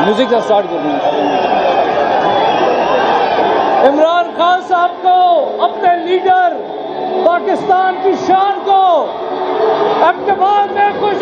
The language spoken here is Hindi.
म्यूजिक से स्टार्ट कर दूँ। इमरान खान साहब को, अपने लीडर, पाकिस्तान की शान को अहमदाबाद में खुश